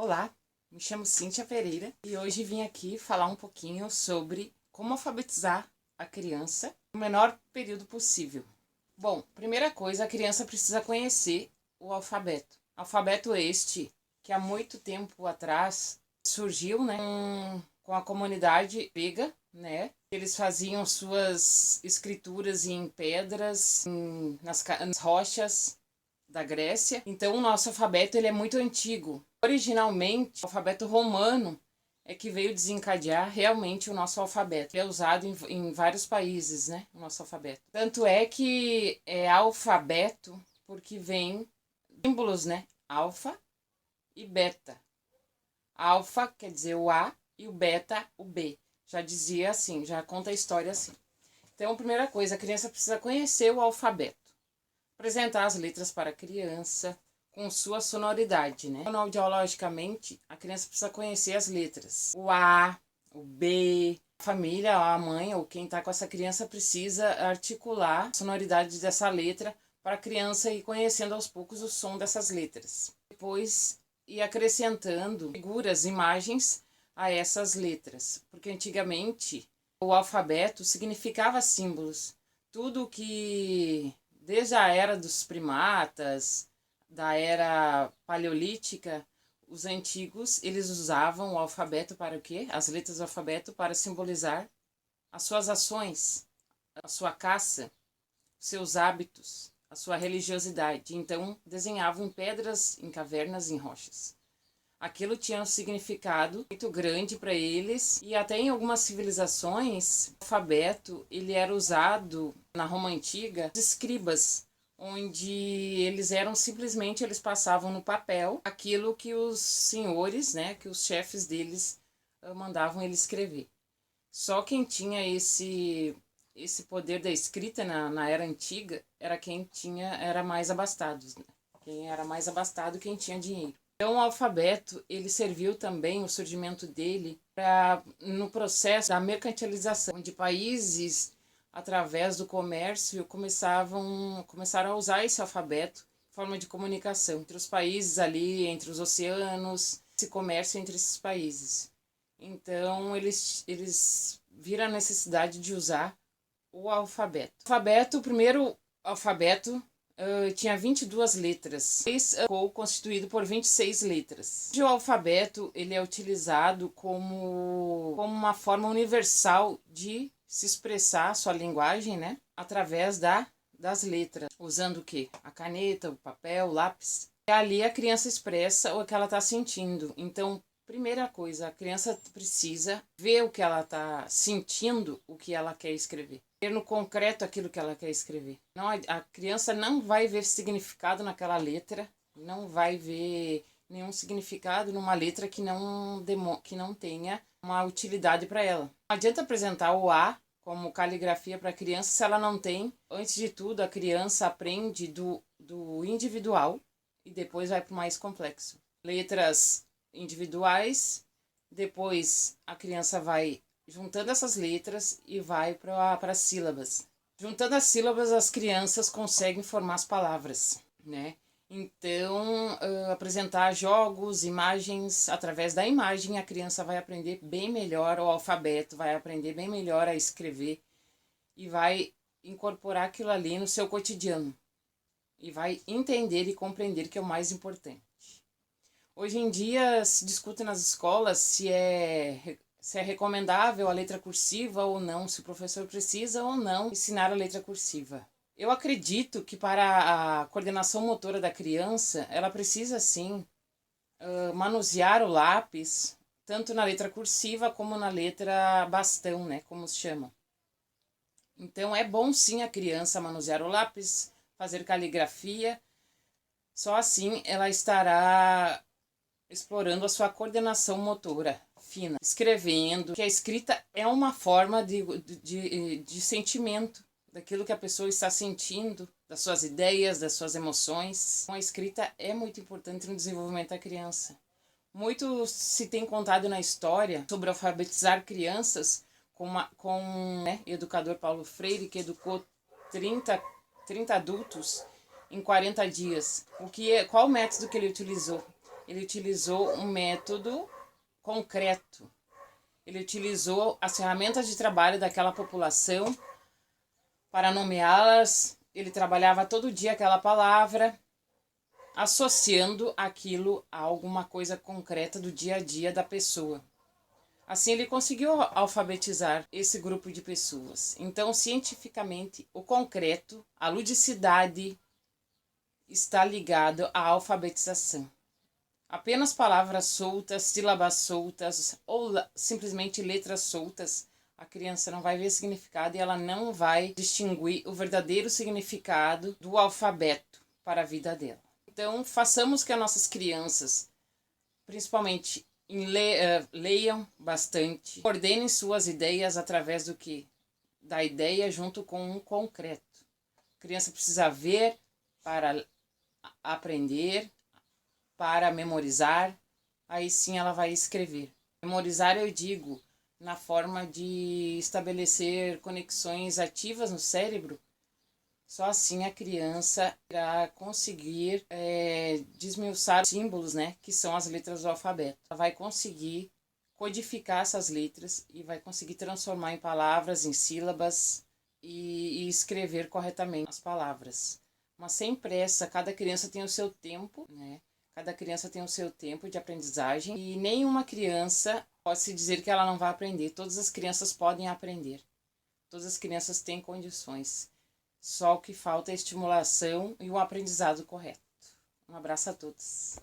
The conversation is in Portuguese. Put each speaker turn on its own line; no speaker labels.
Olá, me chamo Cíntia Pereira e hoje vim aqui falar um pouquinho sobre como alfabetizar a criança no menor período possível. Bom, primeira coisa, a criança precisa conhecer o alfabeto. Alfabeto este que há muito tempo atrás surgiu, com a comunidade grega, Eles faziam suas escrituras em pedras, nas rochas da Grécia. Então o nosso alfabeto ele é muito antigo. Originalmente, o alfabeto romano é que veio desencadear realmente o nosso alfabeto. Ele é usado em vários países, o nosso alfabeto. Tanto é que é alfabeto porque vem símbolos, alfa e beta. Alfa quer dizer o A e o beta o B. Já dizia assim, já conta a história assim. Então, primeira coisa, a criança precisa conhecer o alfabeto. Apresentar as letras para a criança com sua sonoridade, Fonoaudiologicamente, a criança precisa conhecer as letras. O A, o B, a família, a mãe ou quem está com essa criança precisa articular a sonoridade dessa letra para a criança ir conhecendo aos poucos o som dessas letras. Depois, ir acrescentando figuras, imagens a essas letras, porque antigamente o alfabeto significava símbolos. Tudo que desde a era dos primatas, da era paleolítica, os antigos, eles usavam o alfabeto para o quê? As letras do alfabeto para simbolizar as suas ações, a sua caça, seus hábitos, a sua religiosidade. Então, desenhavam em pedras, em cavernas, em rochas. Aquilo tinha um significado muito grande para eles e até em algumas civilizações o alfabeto ele era usado na Roma Antiga, os escribas, onde eles passavam no papel aquilo que os senhores, que os chefes deles mandavam ele escrever. Só quem tinha esse poder da escrita na era antiga era quem era mais abastado, Quem era mais abastado, quem tinha dinheiro. Então o alfabeto, ele serviu também, o surgimento dele, no processo da mercantilização, onde países, através do comércio, começaram a usar esse alfabeto em forma de comunicação entre os países ali, entre os oceanos, esse comércio entre esses países. Então eles viram a necessidade de usar o alfabeto. O primeiro alfabeto, tinha 22 letras, constituído por 26 letras. O alfabeto ele é utilizado como uma forma universal de se expressar a sua linguagem, através das letras, usando o quê? A caneta, o papel, o lápis. E ali a criança expressa o que ela está sentindo. Então, primeira coisa, a criança precisa ver o que ela está sentindo, o que ela quer escrever. Ver no concreto aquilo que ela quer escrever. Não, a criança não vai ver significado naquela letra, não vai ver nenhum significado numa letra que não tenha uma utilidade para ela. Não adianta apresentar o A como caligrafia para a criança se ela não tem. Antes de tudo, a criança aprende do individual e depois vai para o mais complexo. Letras individuais, depois a criança vai juntando essas letras e vai para as sílabas. Juntando as sílabas, as crianças conseguem formar as palavras, Então, apresentar jogos, imagens, através da imagem a criança vai aprender bem melhor o alfabeto, vai aprender bem melhor a escrever e vai incorporar aquilo ali no seu cotidiano e vai entender e compreender que é o mais importante. Hoje em dia se discute nas escolas se é recomendável a letra cursiva ou não, se o professor precisa ou não ensinar a letra cursiva. Eu acredito que para a coordenação motora da criança, ela precisa sim manusear o lápis, tanto na letra cursiva como na letra bastão, como se chama. Então é bom sim a criança manusear o lápis, fazer caligrafia, só assim ela estará explorando a sua coordenação motora fina, escrevendo, que a escrita é uma forma de sentimento, daquilo que a pessoa está sentindo, das suas ideias, das suas emoções. Então, a escrita é muito importante no desenvolvimento da criança. Muito se tem contado na história sobre alfabetizar crianças com o educador Paulo Freire, que educou 30 adultos em 40 dias. Qual o método que ele utilizou? ele utilizou um método concreto. Ele utilizou as ferramentas de trabalho daquela população para nomeá-las. Ele trabalhava todo dia aquela palavra, associando aquilo a alguma coisa concreta do dia a dia da pessoa. Assim, ele conseguiu alfabetizar esse grupo de pessoas. Então, cientificamente, o concreto, a ludicidade, está ligado à alfabetização. Apenas palavras soltas, sílabas soltas ou simplesmente letras soltas, a criança não vai ver significado e ela não vai distinguir o verdadeiro significado do alfabeto para a vida dela. Então, façamos que as nossas crianças, principalmente, leiam bastante, coordenem suas ideias através do que? Da ideia junto com um concreto. A criança precisa ver para aprender, para memorizar, aí sim ela vai escrever. Memorizar, eu digo, na forma de estabelecer conexões ativas no cérebro. Só assim a criança irá conseguir desmiuçar os símbolos, né, que são as letras do alfabeto. Ela vai conseguir codificar essas letras e vai conseguir transformar em palavras, em sílabas e escrever corretamente as palavras. Mas sem pressa, cada criança tem o seu tempo, né? Cada criança tem o seu tempo de aprendizagem e nenhuma criança pode se dizer que ela não vai aprender. Todas as crianças podem aprender. Todas as crianças têm condições. Só o que falta é a estimulação e o aprendizado correto. Um abraço a todos.